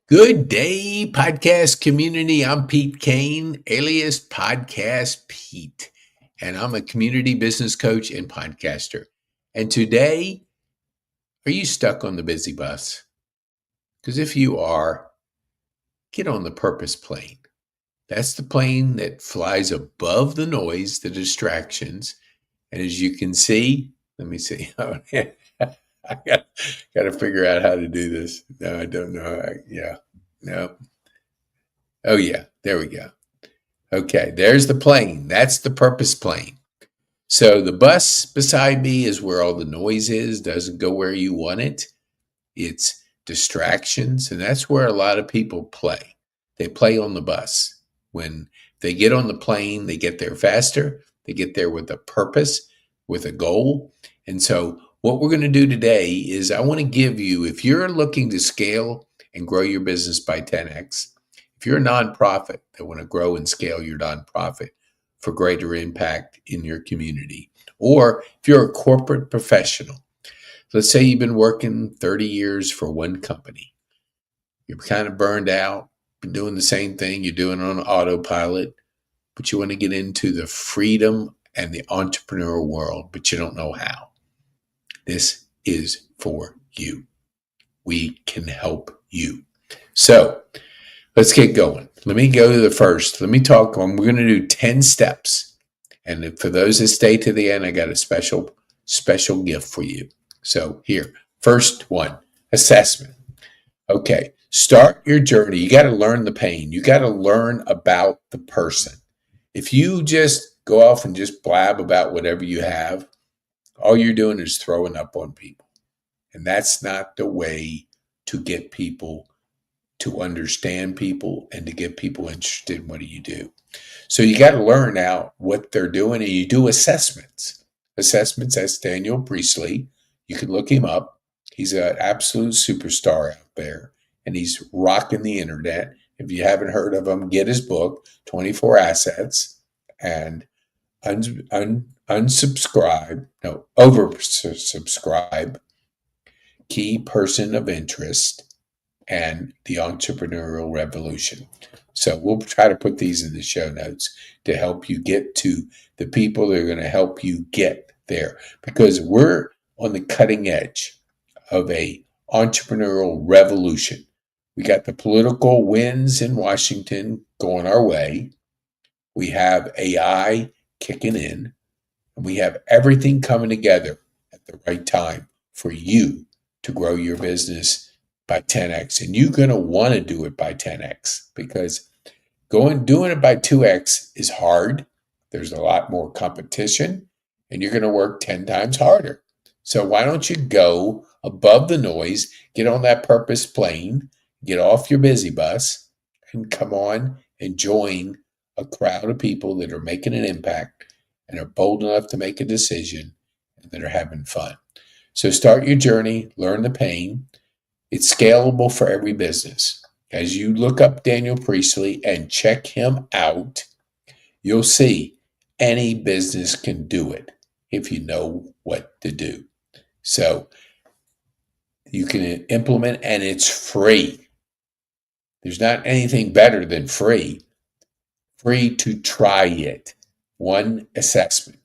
Good day, podcast community. I'm Pete Kane, alias Podcast Pete, and I'm a community business coach and podcaster. And today, are you stuck on the busy bus? Because if you are, get on the purpose plane. That's the plane that flies above the noise, the distractions. And as you can see, let me see. Oh, yeah. I got to figure out how to do this. No, I don't know. No. Oh, yeah. There we go. Okay, there's the plane. That's the purpose plane. So the bus beside me is where all the noise is, doesn't go where you want it. It's distractions, and that's where a lot of people play. They play on the bus. When they get on the plane, they get there faster. They get there with a purpose, with a goal. And so what we're going to do today is I want to give you, if you're looking to scale and grow your business by 10x, if you're a nonprofit that want to grow and scale your nonprofit for greater impact in your community, or if you're a corporate professional, let's say you've been working 30 years for one company. You're kind of burned out, been doing the same thing, you're doing it on autopilot, but you want to get into the freedom and the entrepreneurial world, but you don't know how. This is for you. We can help you. So let's get going. Let me go to the first. Let me talk on. We're going to do 10 steps. And for those that stay to the end, I got a special gift for you. So here, first one, assessment. Okay, start your journey. You got to learn the pain. You got to learn about the person. If you just go off and just blab about whatever you have, all you're doing is throwing up on people. And that's not the way to get people to understand people and to get people interested in what do you do. So you got to learn out what they're doing, and you do assessments. Assessments, that's Daniel Priestley. You can look him up. He's an absolute superstar out there, and he's rocking the internet. If you haven't heard of him, get his book, 24 Assets, and oversubscribe, Key Person of Interest, and the Entrepreneurial Revolution. So we'll try to put these in the show notes to help you get to the people that are going to help you get there, because we're on the cutting edge of a entrepreneurial revolution. We got the political winds in Washington going our way. We have AI kicking in, and we have everything coming together at the right time for you to grow your business by 10x. And you're going to want to do it by 10x, because doing it by 2x is hard. There's a lot more competition, and you're going to work 10 times harder. So why don't you go above the noise, get on that purpose plane, get off your busy bus, and come on and join a crowd of people that are making an impact and are bold enough to make a decision and that are having fun. So start your journey, learn the pain. It's scalable for every business. As you look up Daniel Priestley and check him out, you'll see any business can do it if you know what to do. So you can implement, and it's free. There's not anything better than free. Free to try it. One assessment.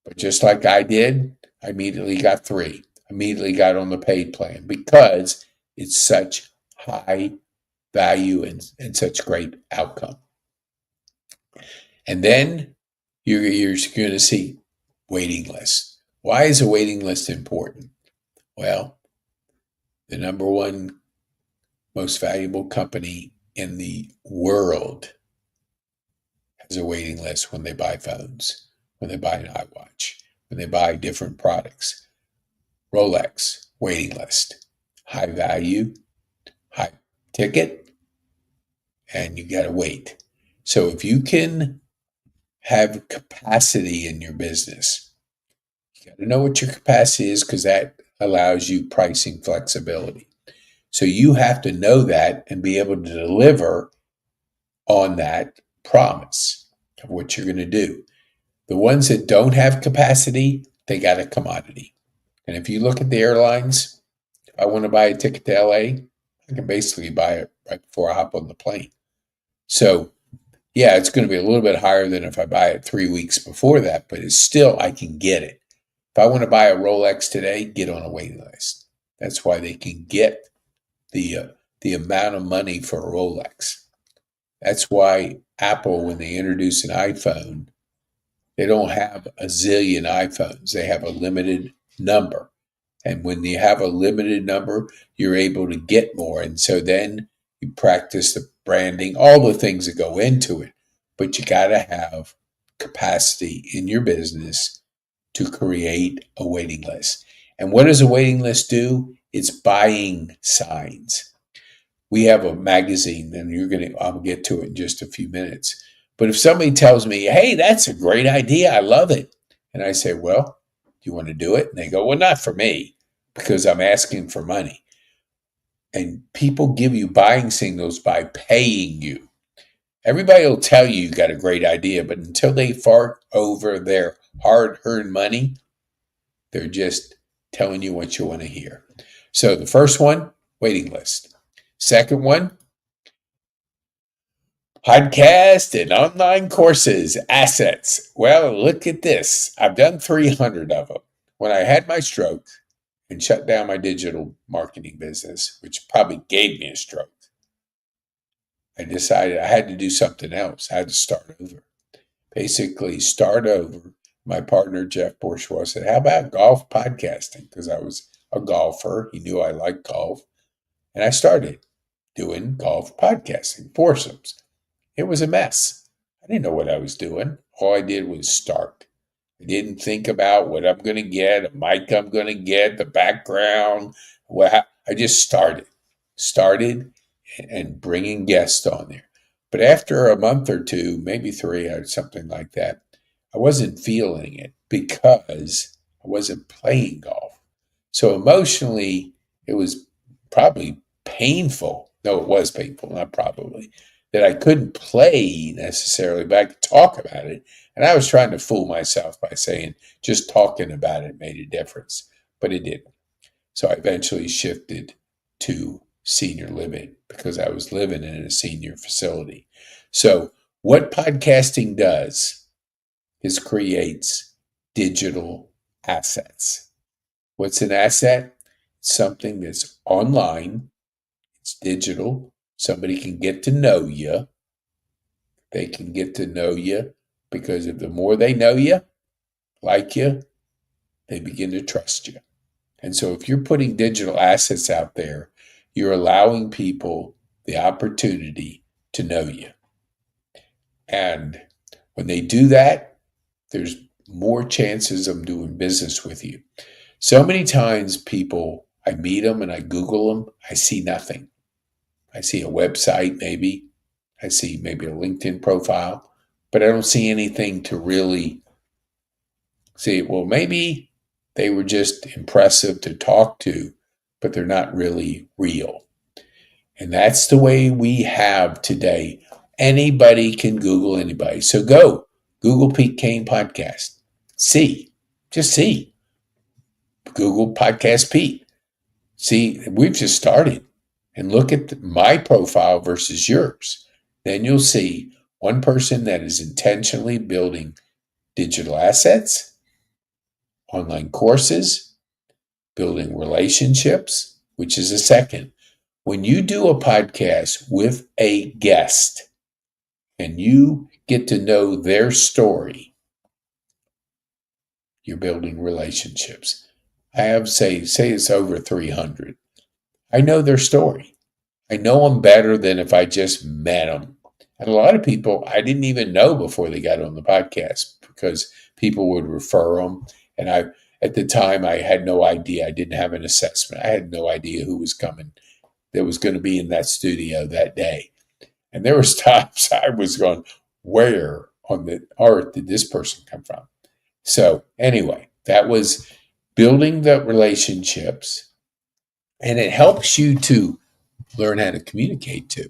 But just like I did, I immediately got 3. Immediately got on the paid plan because it's such high value and such great outcome. And then you're going to see waiting lists. Why is a waiting list important? Well, the number one most valuable company in the world has a waiting list when they buy phones, when they buy an iWatch, when they buy different products. Rolex, waiting list. High value, high ticket, and you got to wait. So if you can have capacity in your business, you got to know what your capacity is, because that allows you pricing flexibility. So you have to know that and be able to deliver on that promise of what you're going to do. The ones that don't have capacity, they got a commodity. And if you look at the airlines, if I want to buy a ticket to LA, I I can basically buy it right before I hop on the plane. So, yeah, it's going to be a little bit higher than if I buy it 3 weeks before that, but it's still, I can get it. If I want to buy a Rolex today, get on a waiting list. That's why they can get the amount of money for a Rolex. That's why Apple, when they introduce an iPhone, they don't have a zillion iPhones. They have a limited number. And when you have a limited number, you're able to get more. And so then you practice the branding, all the things that go into it. But you got to have capacity in your business to create a waiting list. And what does a waiting list do? It's buying signs. We have a magazine, and I'll get to it in just a few minutes. But if somebody tells me, hey, that's a great idea, I love it. And I say, well, do you want to do it? And they go, well, not for me, because I'm asking for money. And people give you buying signals by paying you. Everybody will tell you you got a great idea, but until they fart over their hard-earned money, they're just telling you what you want to hear. So the first one, waiting list. Second one, podcast and online courses, assets. Well, look at this. I've done 300 of them. When I had my stroke and shut down my digital marketing business, which probably gave me a stroke, I decided I had to do something else. I had to start over. Basically, start over. My partner, Jeff Bourgeois, said, how about golf podcasting? Because I was a golfer. He knew I liked golf. And I started doing golf podcasting, foursomes. It was a mess. I didn't know what I was doing. All I did was start. I didn't think about what I'm going to get, a mic I'm going to get, the background. I just started and bringing guests on there. But after a month or two, maybe 3 or something like that, I wasn't feeling it because I wasn't playing golf. So emotionally, it was probably painful. No, it was painful, not probably, that I couldn't play necessarily, but I could talk about it. And I was trying to fool myself by saying just talking about it made a difference, but it didn't. So I eventually shifted to senior living because I was living in a senior facility. So what podcasting does is creates digital assets. What's an asset? It's something that's online. It's digital. Somebody can get to know you. They can get to know you because if the more they know you, like you, they begin to trust you. And so if you're putting digital assets out there, you're allowing people the opportunity to know you. And when they do that, there's more chances of doing business with you. So many times people, I meet them and I Google them, I see nothing. I see a website maybe. I see maybe a LinkedIn profile, but I don't see anything to really see. Well, maybe they were just impressive to talk to, but they're not really real. And that's the way we have today. Anybody can Google anybody. So go Google Pete Kane podcast. Just see. Google Podcast Pete. See, we've just started. And look at my profile versus yours. Then you'll see one person that is intentionally building digital assets, online courses, building relationships, which is a second. When you do a podcast with a guest and you get to know their story, you're building relationships. I have say it's over 300. I know their story. I know them better than if I just met them. And a lot of people I didn't even know before they got on the podcast because people would refer them. And at the time, I had no idea. I didn't have an assessment. I had no idea who was coming that was going to be in that studio that day. And there was times I was going, where on the earth did this person come from? So anyway, that was building the relationships. And it helps you to learn how to communicate too.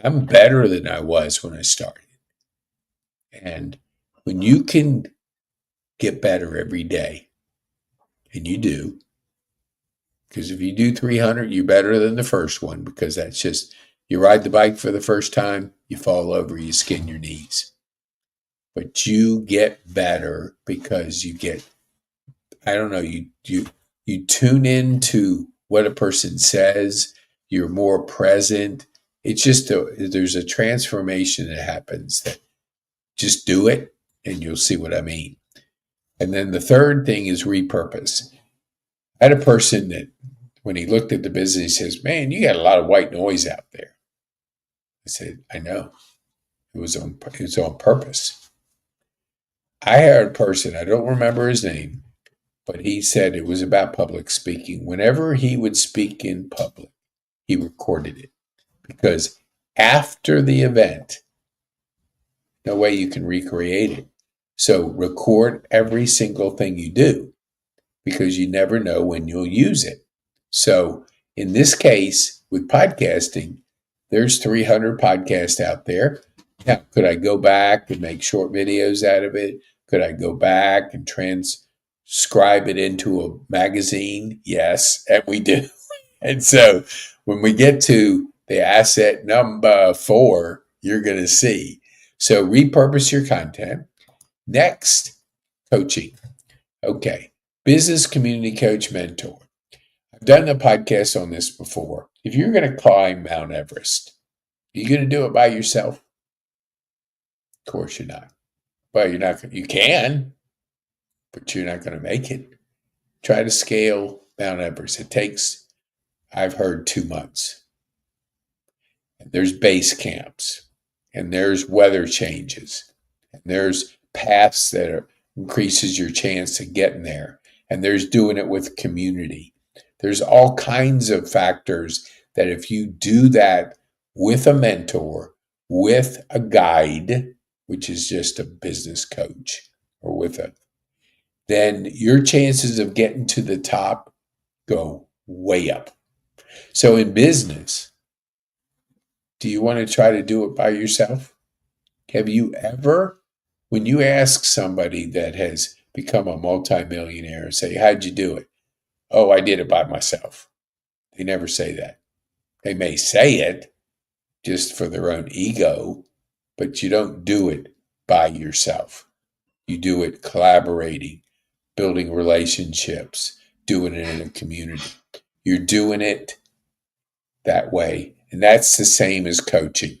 I'm better than I was when I started. And when you can get better every day, and you do, Because if you do 300, you're better than the first one, because that's just, you ride the bike for the first time, you fall over, you skin your knees. But you get better because you get, I don't know, you tune into what a person says, you're more present. It's just there's a transformation that happens. That just do it and you'll see what I mean. And then the third thing is repurpose. I had a person that when he looked at the business, he says, "Man, you got a lot of white noise out there." I said, "I know. It was on purpose." I had a person, I don't remember his name, but he said it was about public speaking. Whenever he would speak in public, he recorded it, because after the event, no way you can recreate it. So record every single thing you do, because you never know when you'll use it. So in this case, with podcasting, there's 300 podcasts out there. Now, could I go back and make short videos out of it? Could I go back and transcribe it into a magazine? Yes, and we do. And so when we get to the asset number 4, you're going to see. So repurpose your content. Next, coaching. Okay, business community coach mentor. I've done a podcast on this before. If you're going to climb Mount Everest, are you going to do it by yourself? Of course you're not. Well, you're not. You can, but you're not going to make it. Try to scale Mount Everest. It takes, I've heard, 2 months. And there's base camps, and there's weather changes, and there's paths that increases your chance of getting there, and there's doing it with community. There's all kinds of factors that if you do that with a mentor, with a guide, which is just a business coach, or then your chances of getting to the top go way up. So in business, do you want to try to do it by yourself? Have you ever, when you ask somebody that has become a multimillionaire, say, "How'd you do it?" "Oh, I did it by myself." They never say that. They may say it just for their own ego, but you don't do it by yourself. You do it collaborating, building relationships, doing it in a community. You're doing it that way. And that's the same as coaching.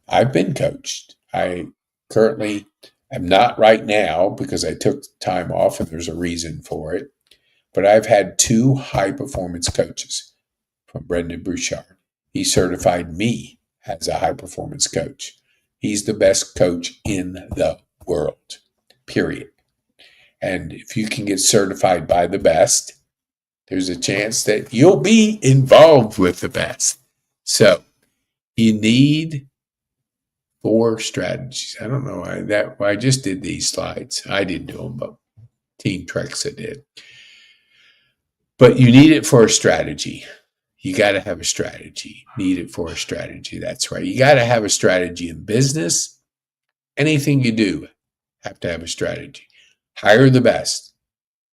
I've been coached. I currently am not right now because I took time off and there's a reason for it. But I've had 2 high performance coaches from Brendan Bouchard. He certified me as a high performance coach. He's the best coach in the world, period. And if you can get certified by the best, there's a chance that you'll be involved with the best. So you need 4 strategies. I don't know why I just did these slides. I didn't do them, but Team Trexa did. But you need it for a strategy. You got to have a strategy. Need it for a strategy. That's right. You got to have a strategy in business. Anything you do, have to have a strategy. Hire the best.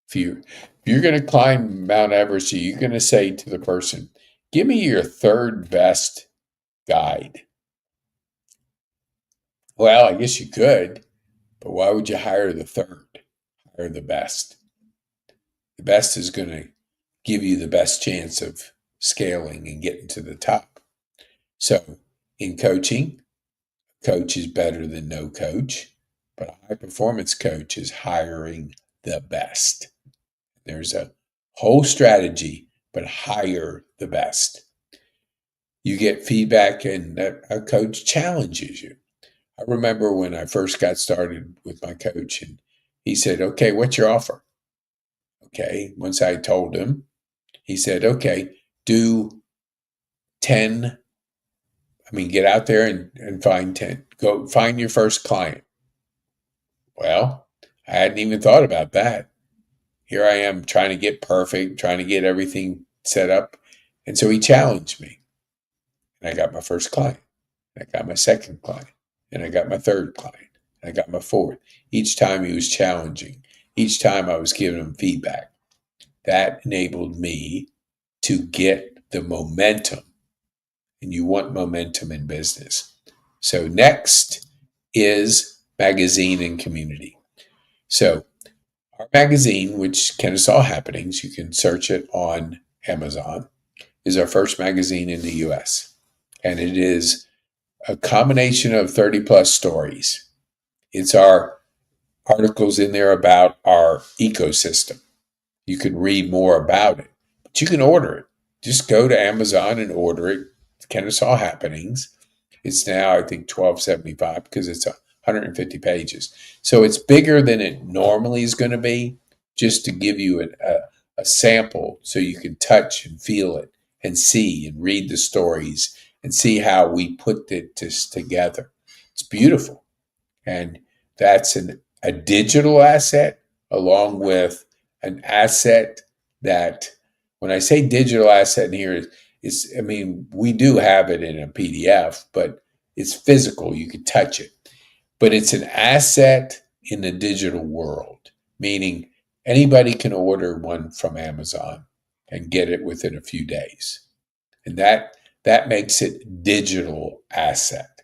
If you're going to climb Mount Everest, you're going to say to the person, "Give me your 3rd best guide." Well, I guess you could, but why would you hire the 3rd? Hire the best. The best is going to give you the best chance of scaling and getting to the top. So in coaching, coach is better than no coach, but a high performance coach is hiring the best. There's a whole strategy, but hire the best. You get feedback and a coach challenges you. I remember when I first got started with my coach and he said, "Okay, what's your offer?" Okay, once I told him, he said, "Okay, do 10. Get out there and find 10. Go find your first client." Well, I hadn't even thought about that. Here I am trying to get perfect, trying to get everything set up. And so he challenged me. And I got my first client. And I got my second client. And I got my third client. And I got my fourth. Each time he was challenging. Each time I was giving him feedback. That enabled me to get the momentum. And you want momentum in business. So next is magazine and community. So our magazine, which Kennesaw Happenings, you can search it on Amazon, is our first magazine in the US. And it is a combination of 30 plus stories. It's our articles in there about our ecosystem. You can read more about it, but you can order it. Just go to Amazon and order it. It's Kennesaw Happenings. It's now, I think, $12.75 because it's 150 pages. So it's bigger than it normally is going to be, just to give you a sample so you can touch and feel it and see and read the stories and see how we put this together. It's beautiful. And that's a digital asset along with an asset that, when I say digital asset in here, I mean, we do have it in a PDF, but it's physical. You can touch it. But it's an asset in the digital world, meaning anybody can order one from Amazon and get it within a few days. And that makes it digital asset.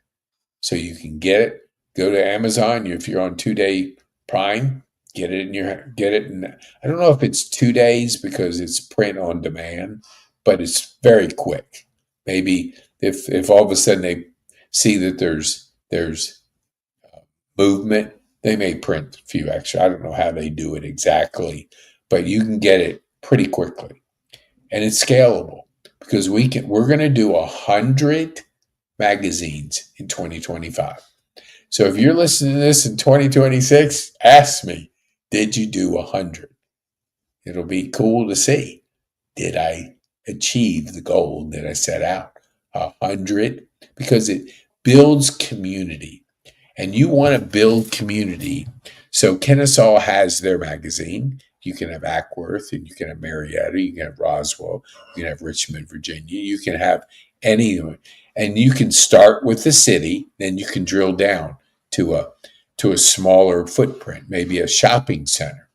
So you can get it, go to Amazon. If you're on 2-day Prime, get it in. I don't know if it's 2 days because it's print on demand, but it's very quick. Maybe if all of a sudden they see that there's movement, they may print a few extra. I don't know how they do it exactly, but you can get it pretty quickly, and it's scalable because we're going to do 100 magazines in 2025. So if you're listening to this in 2026, ask me, did you do 100? It'll be cool to see. Did I achieve the goal that I set out? 100, because it builds community. And you want to build community. So Kennesaw has their magazine. You can have Ackworth, and you can have Marietta, you can have Roswell, you can have Richmond, Virginia. You can have any of it. And you can start with the city, then you can drill down to a smaller footprint, maybe a shopping center.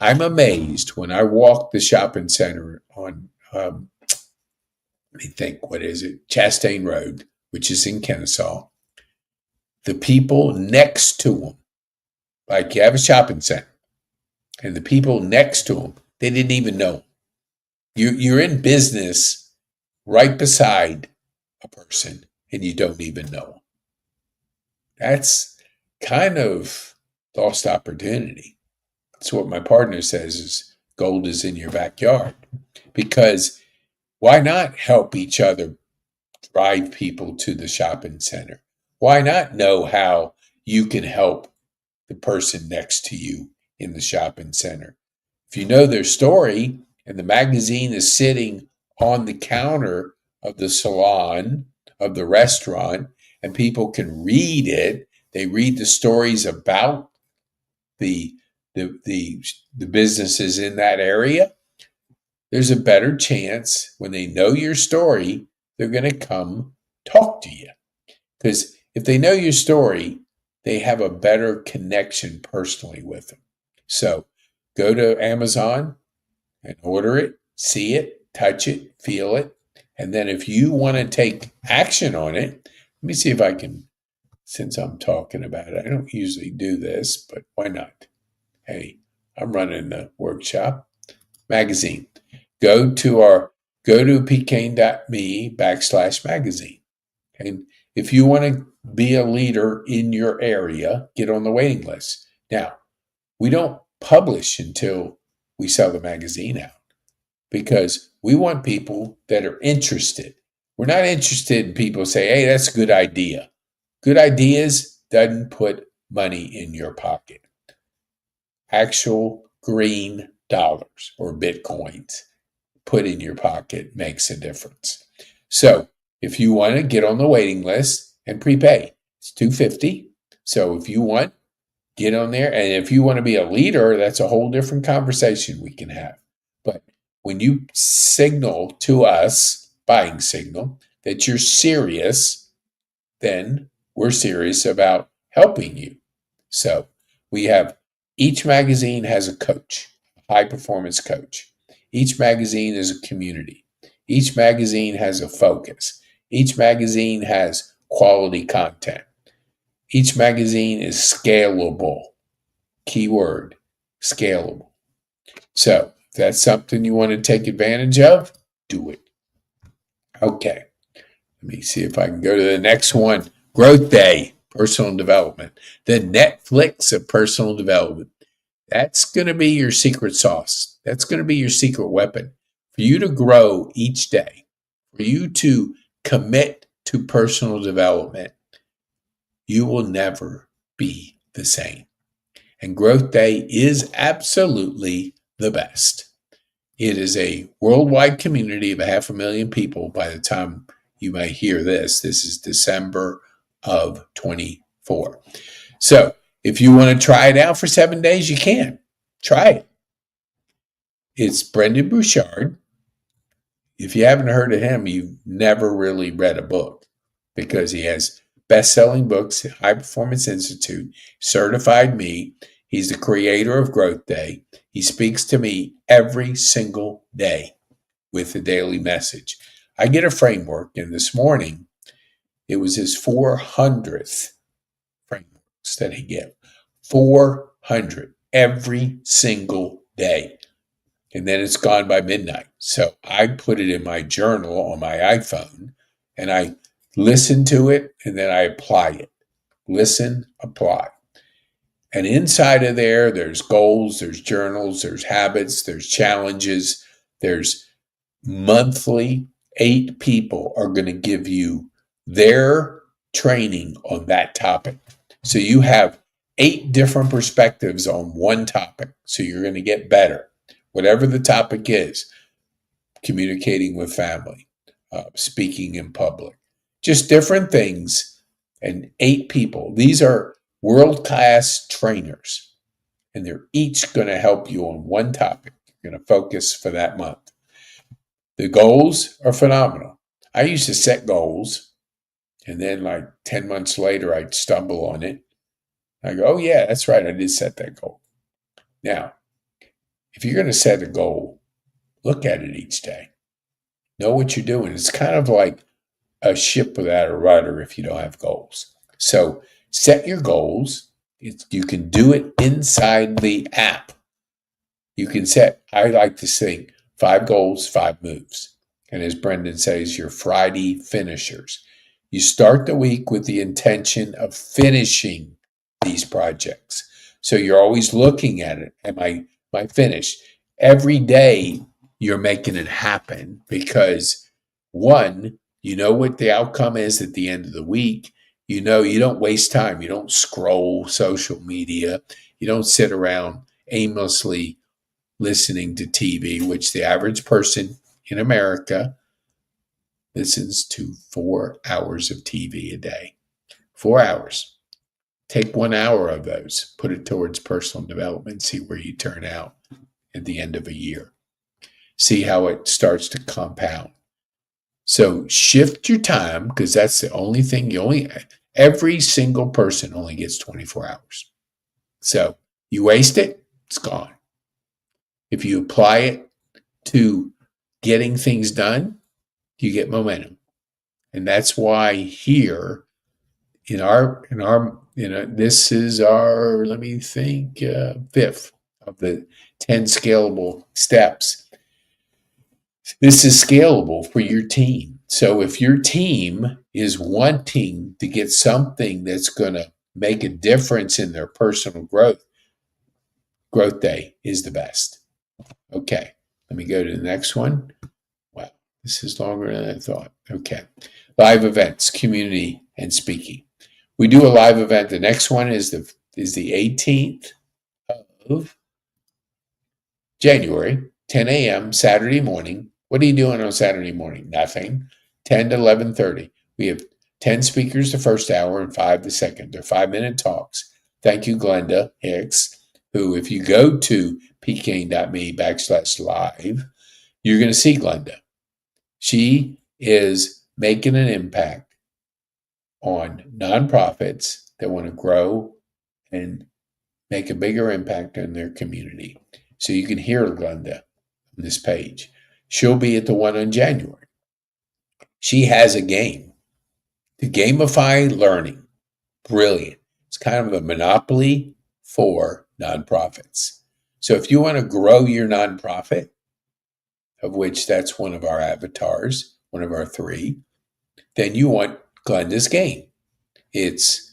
I'm amazed when I walk the shopping center on, let me think, what is it? Chastain Road, which is in Kennesaw. The people next to them, like you have a shopping center, and the people next to them, they didn't even know. You're in business right beside a person, and you don't even know. That's kind of lost opportunity. That's what my partner says is gold is in your backyard. Because why not help each other drive people to the shopping center? Why not know how you can help the person next to you in the shopping center? If you know their story and the magazine is sitting on the counter of the salon, of the restaurant, and people can read it, they read the stories about the businesses in that area, there's a better chance when they know your story, they're going to come talk to you. Because if they know your story, they have a better connection personally with them. So go to Amazon and order it, see it, touch it, feel it. And then if you want to take action on it, let me see if I can, since I'm talking about it, I don't usually do this, but why not? Hey, I'm running the workshop magazine. Go to petekane.me/magazine. And if you want to be a leader in your area, get on the waiting list. Now, we don't publish until we sell the magazine out because we want people that are interested. We're not interested in people say, hey, that's a good idea. Good ideas doesn't put money in your pocket. Actual green dollars or Bitcoins put in your pocket makes a difference. So if you want to get on the waiting list and prepay, it's $250. So if you want, get on there. And if you want to be a leader, that's a whole different conversation we can have. But when you signal to us, buying signal, that you're serious, then we're serious about helping you. So each magazine has a coach, a high performance coach. Each magazine is a community. Each magazine has a focus. Each magazine has quality content. Each magazine is scalable. Keyword, scalable. So if that's something you want to take advantage of, do it. Okay. Let me see if I can go to the next one. Growth Day, personal development. The Netflix of personal development. That's going to be your secret sauce. That's going to be your secret weapon for you to grow each day, for you to commit to personal development. You will never be the same. And Growth Day is absolutely the best. It is a worldwide community of 500,000 people by the time you may hear this. This is December of 24. So if you want to try it out for 7 days, you can. Try it. It's Brendon Burchard. If you haven't heard of him, you've never really read a book, because he has best-selling books, High Performance Institute, Certified Me. He's the creator of Growth Day. He speaks to me every single day with a daily message. I get a framework, and this morning, it was his 400th frameworks that he gave. 400 every single day. And then it's gone by midnight. So I put it in my journal on my iPhone, and I listen to it, and then I apply it. Listen, apply. And inside of there, there's goals, there's journals, there's habits, there's challenges, there's monthly. 8 people are going to give you their training on that topic. So you have 8 different perspectives on one topic. So you're going to get better. Whatever the topic is, communicating with family, speaking in public, just different things. And 8 people. These are world-class trainers, and they're each going to help you on one topic. You're going to focus for that month. The goals are phenomenal. I used to set goals, and then like 10 months later, I'd stumble on it. I go, oh yeah, that's right, I did set that goal. Now, if you're going to set a goal, look at it each day. Know what you're doing. It's kind of like a ship without a rudder if you don't have goals. So set your goals. You can do it inside the app. You can set, I like to think, 5 goals, 5 moves. And as Brendon says, your Friday finishers. You start the week with the intention of finishing these projects. So you're always looking at it. Am I finished? Every day you're making it happen, because one, you know what the outcome is at the end of the week. You know, you don't waste time. You don't scroll social media. You don't sit around aimlessly listening to TV, which the average person in America listens to 4 hours of TV a day. 4 hours. Take 1 hour of those, put it towards personal development, see where you turn out at the end of a year. See how it starts to compound. So shift your time, because that's the only thing every single person only gets 24 hours. So you waste it, it's gone. If you apply it to getting things done, you get momentum. And that's why here in our, this is our, let me think, 5th of the 10 scalable steps. This is scalable for your team. So if your team is wanting to get something that's going to make a difference in their personal growth, Growth Day is the best. Okay, let me go to the next one. Wow, this is longer than I thought. Okay, live events, community, and speaking. We do a live event. The next one is the 18th of January, 10 a.m. Saturday morning. What are you doing on Saturday morning? Nothing. 10 to 11:30. We have 10 speakers the first hour and 5 the second. They're 5-minute talks. Thank you, Glenda Hicks, who, if you go to pkane.me/live, you're going to see Glenda. She is making an impact on nonprofits that want to grow and make a bigger impact on their community. So you can hear Glenda on this page. She'll be at the one in January. She has a game to gamify learning. Brilliant. It's kind of a monopoly for nonprofits. So if you want to grow your nonprofit, of which that's one of our avatars, one of our three, then you want Glenda's game. It's,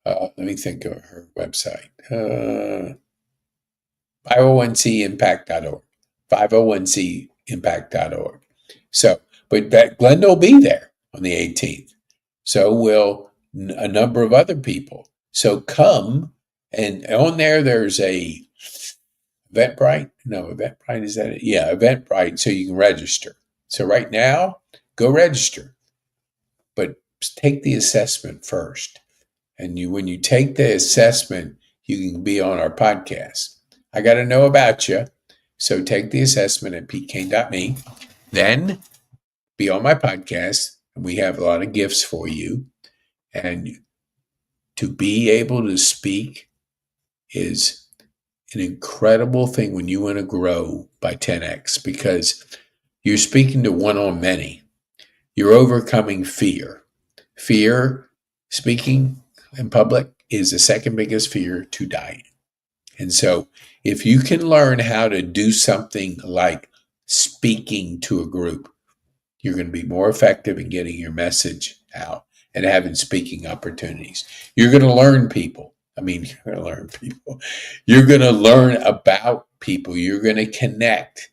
let me think of her website, 501cimpact.org, 501cimpact.org. So, but Glenda will be there on the 18th. So will a number of other people. So come, and on there's a Eventbrite. No, Eventbrite, is that it? Yeah, Eventbrite, so you can register. So right now, go register. But take the assessment first. And when you take the assessment, you can be on our podcast. I got to know about you. So take the assessment at petekane.me. Then be on my podcast. And we have a lot of gifts for you. And to be able to speak is an incredible thing when you want to grow by 10x, because you're speaking to one on many. You're overcoming fear. Fear, speaking in public, is the second biggest fear to dying. And so if you can learn how to do something like speaking to a group, you're going to be more effective in getting your message out and having speaking opportunities. You're going to learn people. You're going to learn people. You're going to learn about people. You're going to connect.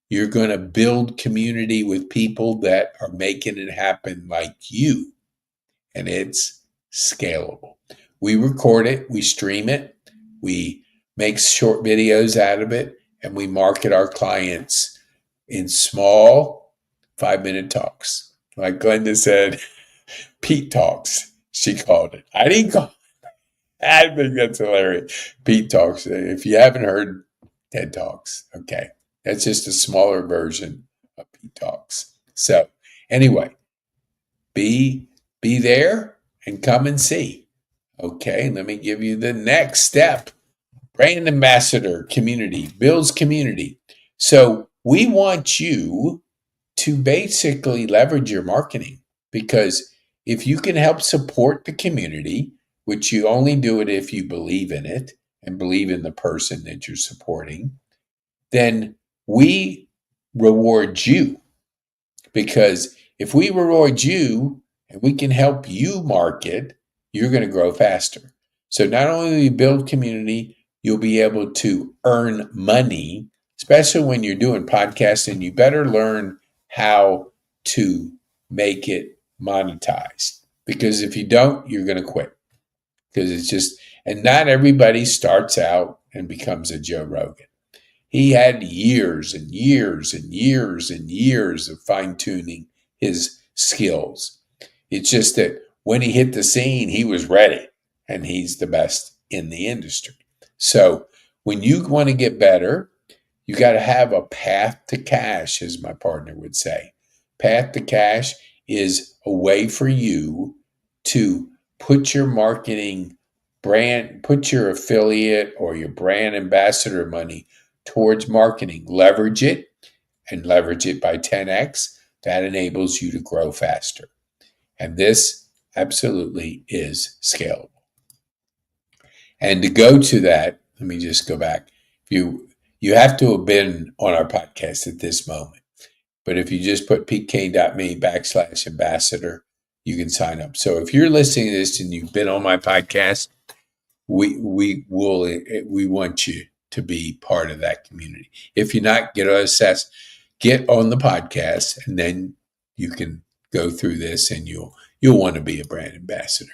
You're going to build community with people that are making it happen like you. And it's scalable. We record it. We stream it. We make short videos out of it. And we market our clients in small 5-minute talks. Like Glenda said, Pete Talks, she called it. I didn't call it. I think that's hilarious. Pete Talks. If you haven't heard TED Talks, okay. That's just a smaller version of Pete Talks. So anyway, be there and come and see. Okay, let me give you the next step. Brand ambassador community, builds community. So we want you to basically leverage your marketing, because if you can help support the community, which you only do it if you believe in it and believe in the person that you're supporting, then we reward you. Because if we reward you and we can help you market, you're going to grow faster. So not only will you build community, you'll be able to earn money, especially when you're doing podcasting. You better learn how to make it monetized, because if you don't, you're going to quit. Because it's just, and not everybody starts out and becomes a Joe Rogan. He had years and years and years and years of fine-tuning his skills. It's just that when he hit the scene, he was ready, and he's the best in the industry. So when you want to get better, you got to have a path to cash, as my partner would say. Path to cash is a way for you to put your marketing brand, put your affiliate or your brand ambassador money towards marketing. Leverage it, and leverage it by 10x. That enables you to grow faster. And this absolutely is scalable. And to go to that, let me just go back. You have to have been on our podcast at this moment. But if you just put petekane.me/ambassador, you can sign up. So if you're listening to this and you've been on my podcast, we want you to be part of that community. If you're not, get on the podcast, and then you can go through this, and you'll want to be a brand ambassador.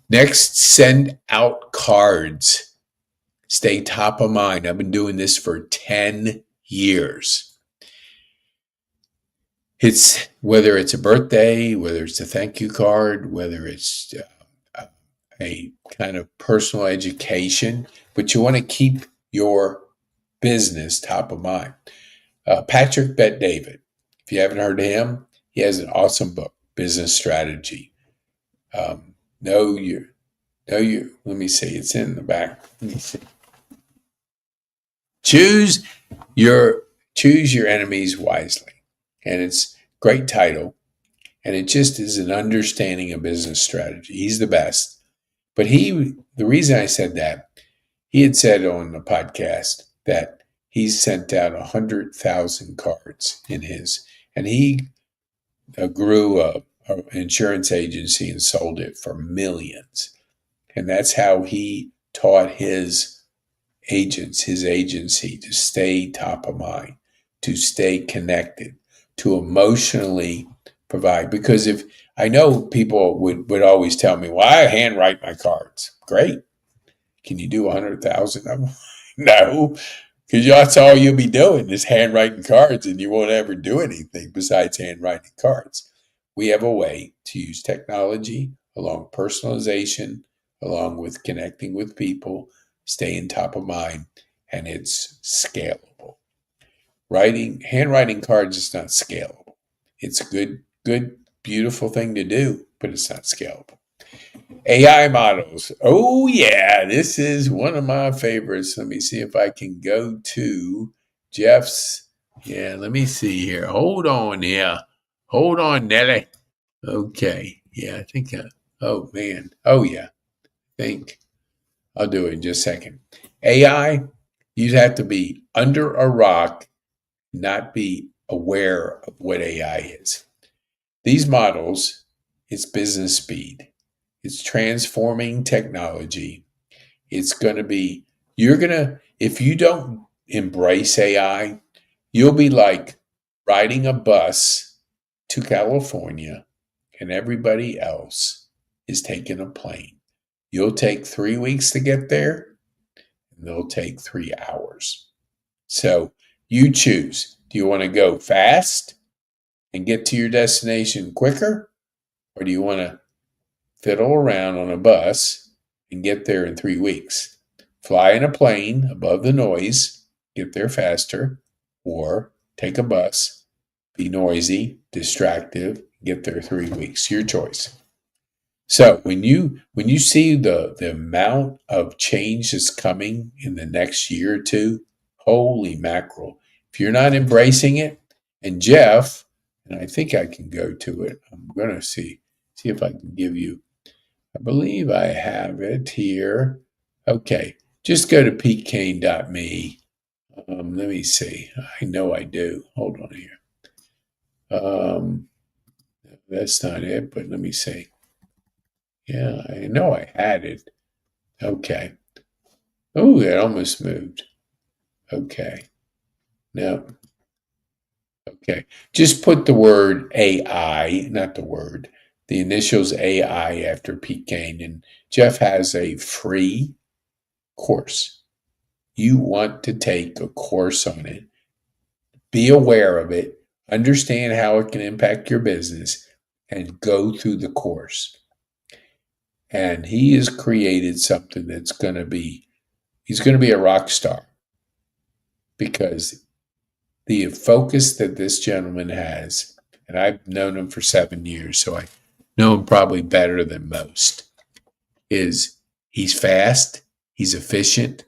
Next, send out cards. Stay top of mind. I've been doing this for 10 years. It's whether it's a birthday, whether it's a thank you card, whether it's a kind of personal education, but you want to keep your business top of mind. Patrick Bet-David, if you haven't heard of him, he has an awesome book, Business Strategy. Let me see, it's in the back. Let me see. Choose Choose Your Enemies Wisely. And it's a great title. And it just is an understanding of business strategy. He's the best. But the reason I said that, he had said on the podcast that he's sent out 100,000 cards in his, and he grew an insurance agency and sold it for millions. And that's how he taught his agents, his agency, to stay top of mind, to stay connected, to emotionally provide. Because if I know people would always tell me, well, I handwrite my cards. Great. Can you do 100,000 of them? No, because that's all you'll be doing is handwriting cards, and you won't ever do anything besides handwriting cards. We have a way to use technology along personalization, along with connecting with people, staying top of mind, and it's scalable. Handwriting cards is not scalable. It's a good, beautiful thing to do, but it's not scalable. AI models. Oh, yeah, this is one of my favorites. Let me see if I can go to Jeff's. Yeah, let me see here. Hold on here. Hold on, Nelly. Okay. Yeah, I think. Oh, man. Oh, yeah. I think I'll do it in just a second. AI, you'd have to be under a rock, not be aware of what AI is. These models, it's business speed. It's transforming technology. It's going to be, if you don't embrace AI, you'll be like riding a bus to California and everybody else is taking a plane. You'll take 3 weeks to get there and they'll take 3 hours. So you choose. Do you want to go fast and get to your destination quicker? Or do you want to fiddle around on a bus and get there in 3 weeks? Fly in a plane above the noise, get there faster, or take a bus, be noisy, distractive, get there 3 weeks. Your choice. So when you see the amount of change that's coming in the next year or two, holy mackerel. If you're not embracing it, and Jeff, and I think I can go to it. I'm going to see if I can give you, I believe I have it here. Okay, just go to PeteKane.me. Let me see. I know I do. Hold on here. That's not it, but let me see. Yeah, I know I had it. Okay. Oh, it almost moved. Okay. No. Okay. Just put the word AI, not the word, the initials AI after Pete Kane. And Jeff has a free course. You want to take a course on it. Be aware of it. Understand how it can impact your business and go through the course. And he has created something that's going to be, he's going to be a rock star because the focus that this gentleman has, and I've known him for 7 years, so I know him probably better than most, is he's fast, he's efficient,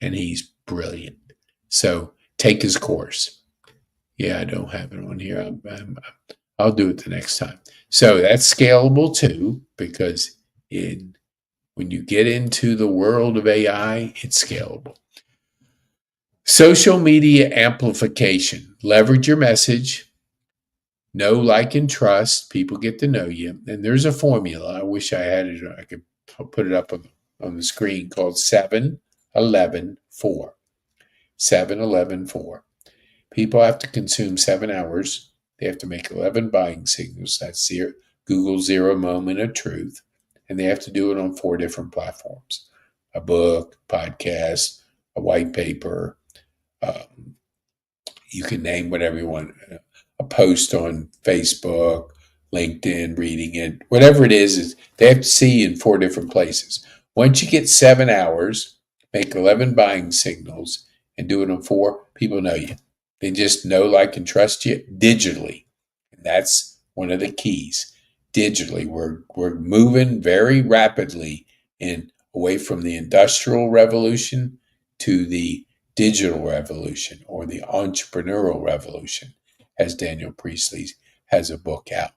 and he's brilliant. So take his course. Yeah, I don't have it on here. I'll do it the next time. So that's scalable too, because when you get into the world of AI, it's scalable. Social media amplification. Leverage your message. Know, like, and trust. People get to know you. And there's a formula. I wish I had it. I could put it up on the screen called 7-11-4. 7-11-4. People have to consume 7 hours. They have to make 11 buying signals. That's Google's Zero Moment of Truth. And they have to do it on 4 different platforms. A book, podcast, a white paper. You can name whatever you want. A post on Facebook, LinkedIn, reading it. Whatever it is they have to see in 4 different places. Once you get 7 hours, make 11 buying signals, and do it on 4, people know you. They just know, like, and trust you digitally. And that's one of the keys. Digitally, we're moving very rapidly away from the industrial revolution to the digital revolution or the entrepreneurial revolution, as Daniel Priestley has a book out.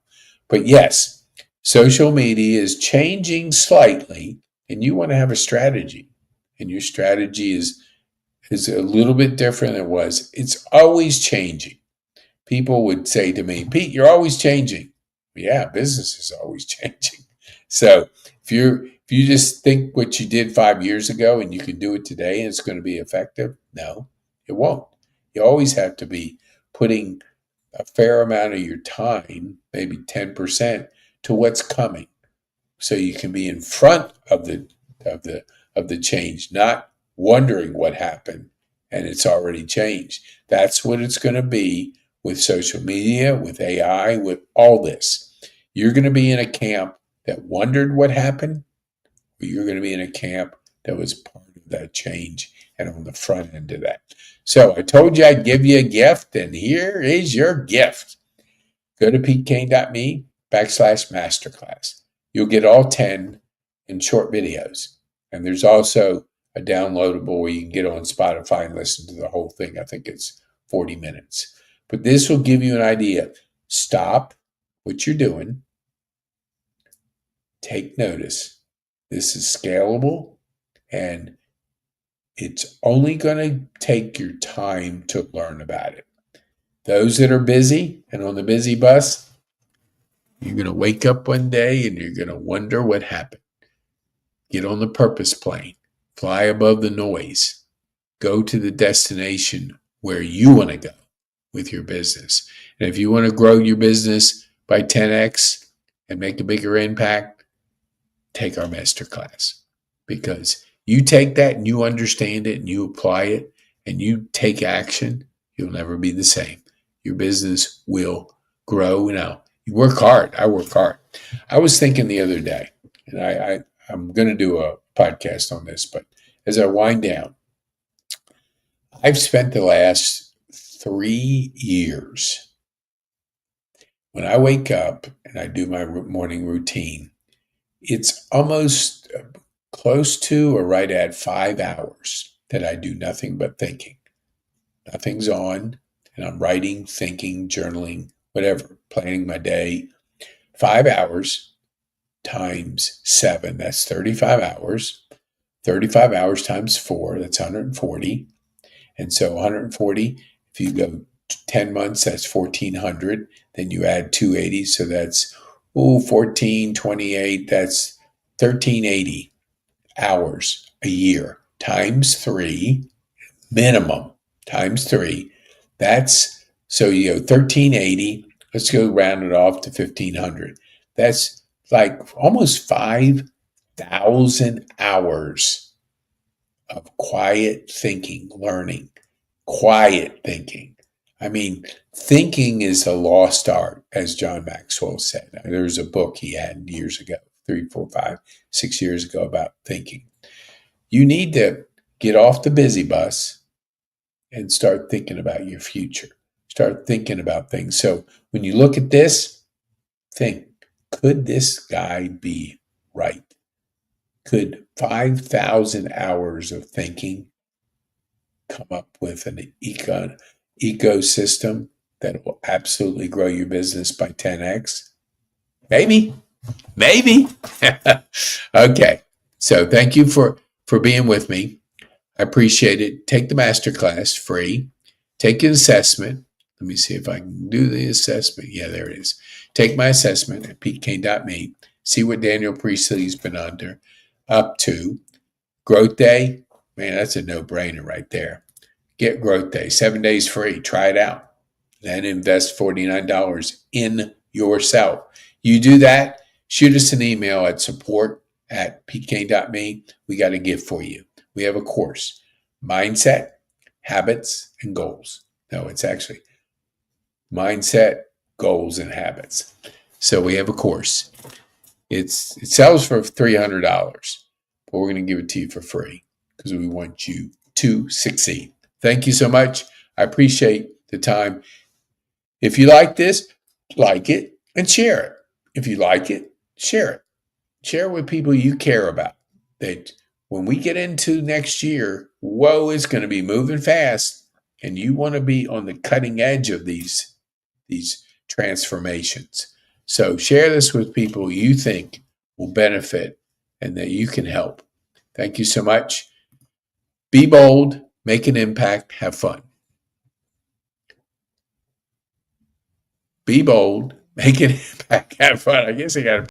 But yes, social media is changing slightly, and you want to have a strategy. And your strategy is a little bit different than it was. It's always changing. People would say to me, Pete, you're always changing. Yeah, business is always changing. So if you just think what you did 5 years ago and you can do it today and it's going to be effective, no, it won't. You always have to be putting a fair amount of your time, maybe 10%, to what's coming, so you can be in front of the change, not wondering what happened and it's already changed. That's what it's going to be with social media, with AI, with all this. You're going to be in a camp that wondered what happened, or you're going to be in a camp that was part of that change and on the front end of that. So I told you I'd give you a gift, and here is your gift. Go to petekane.me/masterclass. You'll get all 10 in short videos. And there's also a downloadable where you can get on Spotify and listen to the whole thing. I think it's 40 minutes. But this will give you an idea. Stop what you're doing. Take notice. This is scalable, and it's only going to take your time to learn about it. Those that are busy and on the busy bus, you're going to wake up one day and you're going to wonder what happened. Get on the purpose plane. Fly above the noise. Go to the destination where you want to go with your business. And if you want to grow your business by 10x and make a bigger impact, take our masterclass. Because you take that and you understand it and you apply it and you take action, you'll never be the same. Your business will grow. Now, you work hard. I work hard. I was thinking the other day, and I'm going to do a podcast on this, but as I wind down, I've spent the last 3 years, when I wake up and I do my morning routine, it's almost close to or right at 5 hours that I do nothing but thinking. Nothing's on, and I'm writing, thinking, journaling, whatever, planning my day. 5 hours times 7, that's 35 hours. 35 hours times 4, that's 140. And so 140, if you go 10 months, that's 1,400. Then you add 280, so that's 1428, that's 1,380 hours a year times 3, minimum, times 3. That's, so you go 1,380, let's go round it off to 1,500. That's like almost 5,000 hours of quiet thinking, learning, quiet thinking. I mean, thinking is a lost art, as John Maxwell said. There was a book he had years ago, 3, 4, 5, 6 years ago, about thinking. You need to get off the busy bus and start thinking about your future. Start thinking about things. So when you look at this, think, could this guy be right? Could 5,000 hours of thinking come up with an ecosystem that will absolutely grow your business by 10x? Maybe. Okay. So thank you for being with me. I appreciate it. Take the masterclass free. Take an assessment. Let me see if I can do the assessment. Yeah, there it is. Take my assessment at petekane.me. See what Daniel Priestley's been up to. Growth Day, man, that's a no-brainer right there. Get Growth Day, 7 days free. Try it out. Then invest $49 in yourself. You do that, shoot us an email at support@petekane.me. We got a gift for you. We have a course, Mindset, Habits, and Goals. No, it's actually Mindset, Goals, and Habits. So we have a course. It sells for $300, but we're going to give it to you for free because we want you to succeed. Thank you so much. I appreciate the time. If you like this, like it and share it. If you like it, share it. Share it with people you care about that when we get into next year, whoa, it's going to be moving fast. And you want to be on the cutting edge of these transformations. So share this with people you think will benefit and that you can help. Thank you so much. Be bold, make an impact, have fun. Be bold, make an impact, have fun. I guess I got to